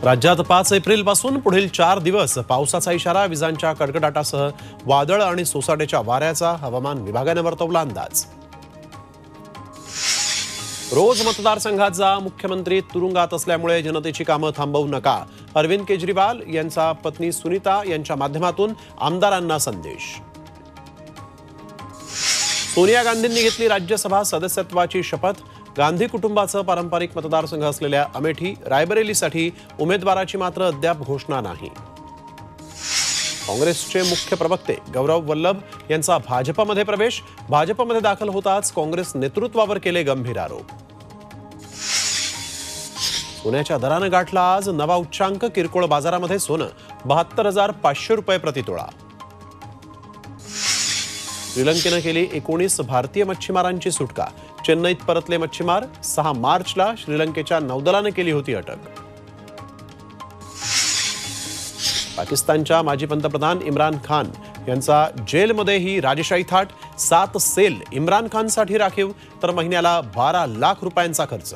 राज्यात 5 एप्रिलपासून पुढील 4 दिवस पावसाचा इशारा, विजांच्या कडकडाटासह वादळ आणि सोसाट्याच्या वाऱ्याचा हवामान विभागाने वर्तवला अंदाज। रोज मतदारसंघात जा, मुख्यमंत्री तुरुंगात असल्यामुळे जनतेची कामं थांबवू नका, अरविंद केजरीवाल यांचा पत्नी सुनीता यांच्या माध्यमातून आमदारांना संदेश। सोनिया गांधींनी घेतली राज्यसभा सदस्यत्वाची शपथ, गांधी कुटुंबाचं पारंपरिक मतदारसंघ असलेल्या अमेठी रायबरेलीसाठी उमेदवाराची मात्र अद्याप घोषणा नाही। काँग्रेसचे मुख्य प्रवक्ते गौरव वल्लभ यांचा भाजपमध्ये प्रवेश, भाजपमध्ये दाखल होताच काँग्रेस नेतृत्वावर केले गंभीर आरोप। सोन्याच्या दरानं गाठला आज नवा उच्चांक, किरकोळ बाजारामध्ये सोनं 72,500 रुपये प्रतितोळा। श्रीलंकेनं केली 19 भारतीय मच्छीमारांची सुटका, चेन्नईत परतले मच्छीमार। 6 मार्चला श्रीलंकेच्या नौदलानं केली होती अटक। पाकिस्तानच्या माजी पंतप्रधान इम्रान खान यांचा जेलमध्येही राजेशाही थाट, 7 सेल इम्रान खानसाठी राखीव, तर महिन्याला 12 लाख रुपयांचा खर्च।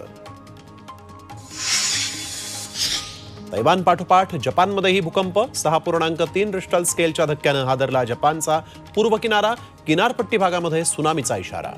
तैवान पाठोपाठ जपानमध्येही भूकंप, 6.3 रिश्टर स्केलच्या धक्क्यानं हादरला जपानचा पूर्व किनारा, किनारपट्टी भागामध्ये सुनामीचा इशारा।